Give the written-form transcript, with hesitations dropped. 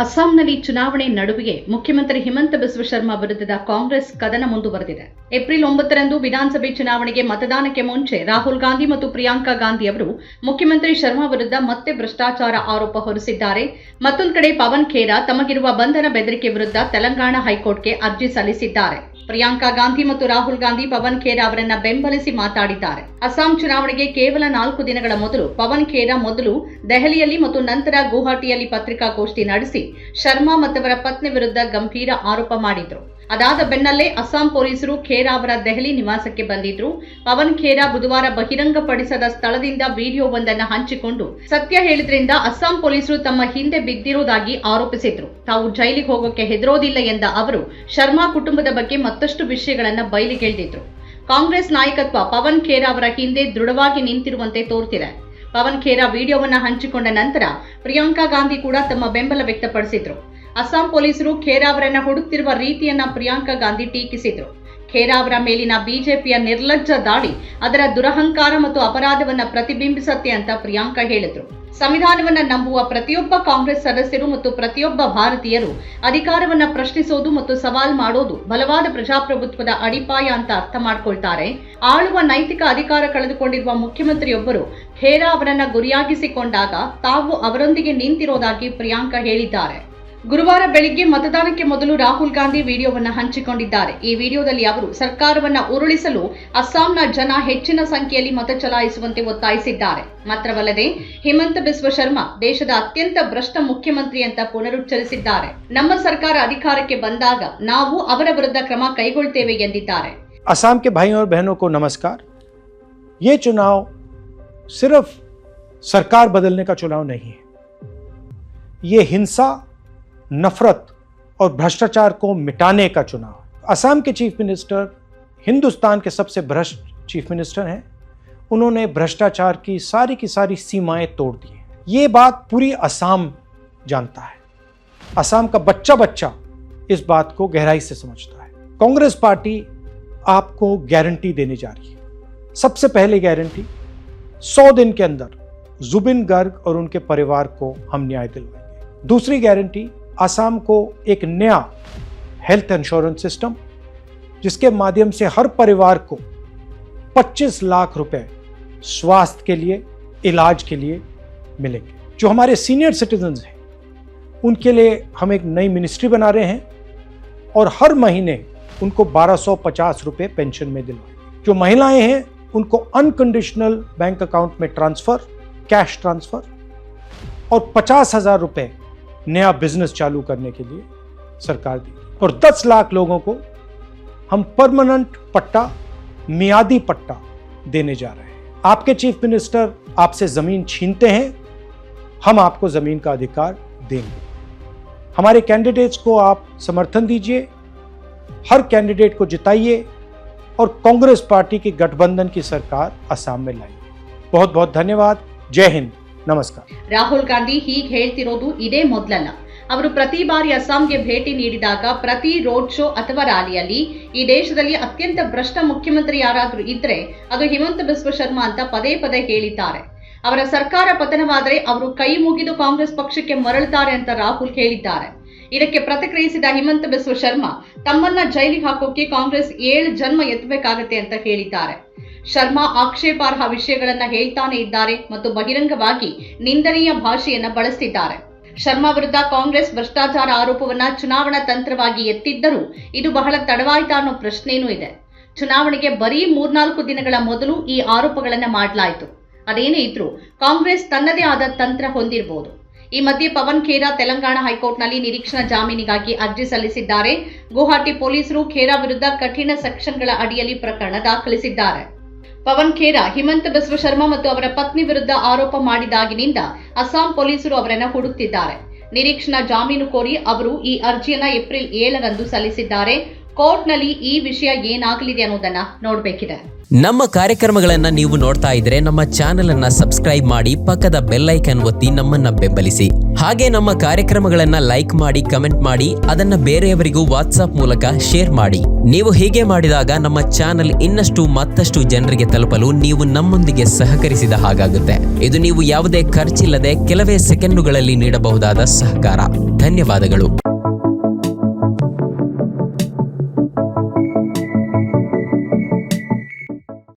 ಅಸ್ಸಾಂನಲ್ಲಿ ಚುನಾವಣೆ ನಡುವೆಯೇ ಮುಖ್ಯಮಂತ್ರಿ ಹಿಮಂತ ಬಿಸ್ವ ಶರ್ಮಾ ವಿರುದ್ಧದ ಕಾಂಗ್ರೆಸ್ ಕದನ ಮುಂದುವರೆದಿದೆ. ಏಪ್ರಿಲ್ 9ರಂದು ವಿಧಾನಸಭೆ ಚುನಾವಣೆಗೆ ಮತದಾನಕ್ಕೆ ಮುಂಚೆ ರಾಹುಲ್ ಗಾಂಧಿ ಮತ್ತು ಪ್ರಿಯಾಂಕಾ ಗಾಂಧಿ ಅವರು ಮುಖ್ಯಮಂತ್ರಿ ಶರ್ಮಾ ವಿರುದ್ಧ ಮತ್ತೆ ಭ್ರಷ್ಟಾಚಾರ ಆರೋಪ ಹೊರಿಸಿದ್ದಾರೆ. ಮತ್ತೊಂದು ಕಡೆ ಪವನ್ ಖೇರಾ ತಮಗಿರುವ ಬಂಧನ ಬೆದರಿಕೆ ವಿರುದ್ಧ ತೆಲಂಗಾಣ ಹೈಕೋರ್ಟ್ಗೆ ಅರ್ಜಿ ಸಲ್ಲಿಸಿದ್ದಾರೆ. ಪ್ರಿಯಾಂಕಾ ಗಾಂಧಿ ಮತ್ತು ರಾಹುಲ್ ಗಾಂಧಿ ಪವನ್ ಖೇರಾ ಅವರನ್ನ ಬೆಂಬಲಿಸಿ ಮಾತಾಡಿದ್ದಾರೆ. ಅಸ್ಸಾಂ ಚುನಾವಣೆಗೆ ಕೇವಲ 4 ದಿನಗಳ ಮೊದಲು ಪವನ್ ಖೇರಾ ಮೊದಲು ದೆಹಲಿಯಲ್ಲಿ ಮತ್ತು ನಂತರ ಗುವಾಹಟಿಯಲ್ಲಿ ಪತ್ರಿಕಾಗೋಷ್ಠಿ ನಡೆಸಿ ಶರ್ಮಾ ಮತ್ತವರ ಪತ್ನಿ ವಿರುದ್ಧ ಗಂಭೀರ ಆರೋಪ ಮಾಡಿದ್ರು. ಅದಾದ ಬೆನ್ನಲ್ಲೇ ಅಸ್ಸಾಂ ಪೊಲೀಸರು ಖೇರಾ ಅವರ ದೆಹಲಿ ನಿವಾಸಕ್ಕೆ ಬಂದಿದ್ರು. ಪವನ್ ಖೇರಾ ಬುಧವಾರ ಬಹಿರಂಗಪಡಿಸದ ಸ್ಥಳದಿಂದ ವಿಡಿಯೋವೊಂದನ್ನು ಹಂಚಿಕೊಂಡು ಸತ್ಯ ಹೇಳಿದ್ರಿಂದ ಅಸ್ಸಾಂ ಪೊಲೀಸರು ತಮ್ಮ ಹಿಂದೆ ಬಿದ್ದಿರುವುದಾಗಿ ಆರೋಪಿಸಿದ್ರು. ತಾವು ಜೈಲಿಗೆ ಹೋಗೋಕೆ ಹೆದರೋದಿಲ್ಲ ಎಂದ ಅವರು ಶರ್ಮಾ ಕುಟುಂಬದ ಬಗ್ಗೆ ಮತ್ತಷ್ಟು ವಿಷಯಗಳನ್ನು ಬಯಲಿಗೆಳೆದಿದ್ರು. ಕಾಂಗ್ರೆಸ್ ನಾಯಕತ್ವ ಪವನ್ ಖೇರಾ ಅವರ ಹಿಂದೆ ದೃಢವಾಗಿ ನಿಂತಿರುವಂತೆ ತೋರ್ತಿದೆ. ಪವನ್ ಖೇರಾ ವಿಡಿಯೋವನ್ನ ಹಂಚಿಕೊಂಡ ನಂತರ ಪ್ರಿಯಾಂಕಾ ಗಾಂಧಿ ಕೂಡ ತಮ್ಮ ಬೆಂಬಲ ವ್ಯಕ್ತಪಡಿಸಿದ್ರು. ಅಸ್ಸಾಂ ಪೊಲೀಸರು ಖೇರಾ ಅವರನ್ನ ಹುಡುಕ್ತಿರುವ ರೀತಿಯನ್ನ ಪ್ರಿಯಾಂಕಾ ಗಾಂಧಿ ಟೀಕಿಸಿದ್ರು. ಖೇರಾ ಅವರ ಮೇಲಿನ ಬಿಜೆಪಿಯ ನಿರ್ಲಜ್ಜ ದಾಳಿ ಅದರ ದುರಹಂಕಾರ ಮತ್ತು ಅಪರಾಧವನ್ನ ಪ್ರತಿಬಿಂಬಿಸುತ್ತೆ ಅಂತ ಪ್ರಿಯಾಂಕಾ ಹೇಳಿದ್ರು. ಸಂವಿಧಾನವನ್ನ ನಂಬುವ ಪ್ರತಿಯೊಬ್ಬ ಕಾಂಗ್ರೆಸ್ ಸದಸ್ಯರು ಮತ್ತು ಪ್ರತಿಯೊಬ್ಬ ಭಾರತೀಯರು ಅಧಿಕಾರವನ್ನ ಪ್ರಶ್ನಿಸೋದು ಮತ್ತು ಸವಾಲ್ ಮಾಡೋದು ಬಲವಾದ ಪ್ರಜಾಪ್ರಭುತ್ವದ ಅಡಿಪಾಯ ಅಂತ ಅರ್ಥ ಮಾಡ್ಕೊಳ್ತಾರೆ. ಆಳುವ ನೈತಿಕ ಅಧಿಕಾರ ಕಳೆದುಕೊಂಡಿರುವ ಮುಖ್ಯಮಂತ್ರಿಯೊಬ್ಬರು ಖೇರಾ ಅವರನ್ನ ಗುರಿಯಾಗಿಸಿಕೊಂಡಾಗ ತಾವು ಅವರೊಂದಿಗೆ ನಿಂತಿರೋದಾಗಿ ಪ್ರಿಯಾಂಕಾ ಹೇಳಿದ್ದಾರೆ. ಗುರುವಾರ ಬೆಳಿಗ್ಗೆ ಮತದಾನಕ್ಕೆ ಮೊದಲು ರಾಹುಲ್ ಗಾಂಧಿ ವಿಡಿಯೋವನ್ನ ಹಂಚಿಕೊಂಡಿದ್ದಾರೆ. ಈ ವಿಡಿಯೋದಲ್ಲಿ ಅವರು ಸರ್ಕಾರವನ್ನ ಉರುಳಿಸಲು ಅಸ್ಸಾಂನ ಜನ ಹೆಚ್ಚಿನ ಸಂಖ್ಯೆಯಲ್ಲಿ ಮತ ಚಲಾಯಿಸುವಂತೆ ಒತ್ತಾಯಿಸಿದ್ದಾರೆ. ಮಾತ್ರವಲ್ಲದೆ ಹಿಮಂತ ಬಿಸ್ವ ಶರ್ಮಾ ದೇಶದ ಅತ್ಯಂತ ಭ್ರಷ್ಟ ಮುಖ್ಯಮಂತ್ರಿ ಅಂತ ಪುನರುಚ್ಚರಿಸಿದ್ದಾರೆ. ನಮ್ಮ ಸರ್ಕಾರ ಅಧಿಕಾರಕ್ಕೆ ಬಂದಾಗ ನಾವು ಅವರ ವಿರುದ್ಧ ಕ್ರಮ ಕೈಗೊಳ್ಳುತ್ತೇವೆ ಎಂದಿದ್ದಾರೆ. असम के भाइयों और बहनों को नमस्कार। ये चुनाव सिर्फ सरकार बदलने का चुनाव नहीं है, ये हिंसा, नफरत और भ्रष्टाचार को मिटाने का चुनाव है। असम के चीफ मिनिस्टर हिंदुस्तान के सबसे भ्रष्ट चीफ मिनिस्टर हैं। उन्होंने भ्रष्टाचार की सारी सीमाएं तोड़ दी हैं। ये बात पूरी असम जानता है। असम का बच्चा बच्चा इस बात को गहराई से समझता है। कांग्रेस पार्टी आपको गारंटी देने जा रही है। सबसे पहली गारंटी 100 दिन के अंदर जुबिन गर्ग और उनके परिवार को हम न्याय दिलवाएंगे। दूसरी गारंटी असम को एक नया हेल्थ इंश्योरेंस सिस्टम जिसके माध्यम से हर परिवार को 25 लाख रुपए स्वास्थ्य के लिए, इलाज के लिए मिलेंगे। जो हमारे सीनियर सिटीजन्स हैं उनके लिए हम एक नई मिनिस्ट्री बना रहे हैं और हर महीने उनको 1250 रुपए पेंशन में दिलवाएंगे। जो महिलाएं हैं उनको अनकंडीशनल बैंक अकाउंट में ट्रांसफर, कैश ट्रांसफर और 50,000 रुपए नया बिजनेस चालू करने के लिए सरकार दी और 10 लाख लोगों को हम परमानेंट पट्टा, मियादी पट्टा देने जा रहे हैं। आपके चीफ मिनिस्टर आपसे जमीन छीनते हैं, हम आपको जमीन का अधिकार देंगे। हमारे कैंडिडेट्स को आप समर्थन दीजिए, हर कैंडिडेट को जिताइए और कांग्रेस पार्टी की गठबंधन की सरकार असम में लाइए। बहुत बहुत धन्यवाद। जय हिंद, नमस्कार। ರಾಹುಲ್ ಗಾಂಧಿ ಹೀಗೆ ಹೇಳ್ತಿರೋದು ಇದೇ ಮೊದಲಲ್ಲ. ಅವರು ಪ್ರತಿ ಬಾರಿ ಅಸ್ಸಾಂಗೆ ಭೇಟಿ ನೀಡಿದಾಗ ಪ್ರತಿ ರೋಡ್ ಶೋ ಅಥವಾ ರ್ಯಾಲಿಯಲ್ಲಿ ಈ ದೇಶದಲ್ಲಿ ಅತ್ಯಂತ ಭ್ರಷ್ಟ ಮುಖ್ಯಮಂತ್ರಿ ಯಾರಾದರೂ ಇದ್ರೆ ಅದು ಹಿಮಂತ ಬಿಸ್ವ ಶರ್ಮಾ ಅಂತ ಪದೇ ಪದೇ ಹೇಳಿದ್ದಾರೆ. ಅವರ ಸರ್ಕಾರ ಪತನವಾದರೆ ಅವರು ಕೈ ಮುಗಿದು ಕಾಂಗ್ರೆಸ್ ಪಕ್ಷಕ್ಕೆ ಮರಳುತ್ತಾರೆ ಅಂತ ರಾಹುಲ್ ಹೇಳಿದ್ದಾರೆ. ಇದಕ್ಕೆ ಪ್ರತಿಕ್ರಿಯಿಸಿದ ಹಿಮಂತ ಬಿಸ್ವ ಶರ್ಮಾ ತಮ್ಮನ್ನ ಜೈಲಿಗೆ ಹಾಕೋಕೆ ಕಾಂಗ್ರೆಸ್ 7 ಜನ್ಮ ಎತ್ತಬೇಕಾಗತ್ತೆ ಅಂತ ಹೇಳಿದ್ದಾರೆ. ಶರ್ಮಾ ಆಕ್ಷೇಪಾರ್ಹ ವಿಷಯಗಳನ್ನ ಹೇಳ್ತಾನೆ ಇದ್ದಾರೆ ಮತ್ತು ಬಹಿರಂಗವಾಗಿ ನಿಂದನೀಯ ಭಾಷೆಯನ್ನ ಬಳಸ್ತಿದ್ದಾರೆ. ಶರ್ಮಾ ವಿರುದ್ಧ ಕಾಂಗ್ರೆಸ್ ಭ್ರಷ್ಟಾಚಾರ ಆರೋಪವನ್ನ ಚುನಾವಣಾ ತಂತ್ರವಾಗಿ ಎತ್ತಿದ್ದರೂ ಇದು ಬಹಳ ತಡವಾಯ್ತಾ ಅನ್ನೋ ಪ್ರಶ್ನೆನೂ ಇದೆ. ಚುನಾವಣೆಗೆ ಬರೀ 3-4 ದಿನಗಳ ಮೊದಲು ಈ ಆರೋಪಗಳನ್ನ ಮಾಡಲಾಯಿತು. ಅದೇನೇ ಇದ್ರೂ ಕಾಂಗ್ರೆಸ್ ತನ್ನದೇ ಆದ ತಂತ್ರ ಹೊಂದಿರಬಹುದು. ಈ ಮಧ್ಯೆ ಪವನ್ ಖೇರಾ ತೆಲಂಗಾಣ ಹೈಕೋರ್ಟ್ನಲ್ಲಿ ನಿರೀಕ್ಷಣಾ ಜಾಮೀನಿಗಾಗಿ ಅರ್ಜಿ ಸಲ್ಲಿಸಿದ್ದಾರೆ. ಗುವಾಹಟಿ ಪೊಲೀಸರು ಖೇರಾ ವಿರುದ್ಧ ಕಠಿಣ ಸೆಕ್ಷನ್ಗಳ ಅಡಿಯಲ್ಲಿ ಪ್ರಕರಣ ದಾಖಲಿಸಿದ್ದಾರೆ. ಪವನ್ ಖೇರಾ ಹಿಮಂತ ಬಿಸ್ವ ಶರ್ಮಾ ಮತ್ತು ಅವರ ಪತ್ನಿ ವಿರುದ್ಧ ಆರೋಪ ಮಾಡಿದಾಗಿನಿಂದ ಅಸ್ಸಾಂ ಪೊಲೀಸರು ಅವರನ್ನು ಹುಡುಕ್ತಿದ್ದಾರೆ. ನಿರೀಕ್ಷಣಾ ಜಾಮೀನು ಕೋರಿ ಅವರು ಈ ಅರ್ಜಿಯನ್ನ ಏಪ್ರಿಲ್ 7ರಂದು ಸಲ್ಲಿಸಿದ್ದಾರೆ. ಕೋರ್ಟ್ನಲ್ಲಿ ಈ ವಿಷಯ ಏನಾಗಲಿದೆ ಅನ್ನೋದನ್ನ ನೋಡಬೇಕಿದೆ. ನಮ್ಮ ಕಾರ್ಯಕ್ರಮಗಳನ್ನ ನೀವು ನೋಡ್ತಾ ಇದ್ರೆ ನಮ್ಮ ಚಾನೆಲ್ ಅನ್ನ ಸಬ್ಸ್ಕ್ರೈಬ್ ಮಾಡಿ, ಪಕ್ಕದ ಬೆಲ್ ಐಕಾನ್ ಒತ್ತಿ ನಮ್ಮನ್ನ ಬೆಂಬಲಿಸಿ. ಹಾಗೆ ನಮ್ಮ ಕಾರ್ಯಕ್ರಮಗಳನ್ನ ಲೈಕ್ ಮಾಡಿ, ಕಮೆಂಟ್ ಮಾಡಿ, ಅದನ್ನ ಬೇರೆಯವರಿಗೂ ವಾಟ್ಸ್ಆಪ್ ಮೂಲಕ ಶೇರ್ ಮಾಡಿ. ನೀವು ಹೀಗೆ ಮಾಡಿದಾಗ ನಮ್ಮ ಚಾನೆಲ್ ಮತ್ತಷ್ಟು ಜನರಿಗೆ ತಲುಪಲು ನೀವು ನಮ್ಮೊಂದಿಗೆ ಸಹಕರಿಸಿದ ಹಾಗಾಗುತ್ತೆ. ಇದು ನೀವು ಯಾವುದೇ ಖರ್ಚಿಲ್ಲದೆ ಕೆಲವೇ ಸೆಕೆಂಡುಗಳಲ್ಲಿ ನೀಡಬಹುದಾದ ಸಹಕಾರ. ಧನ್ಯವಾದಗಳು.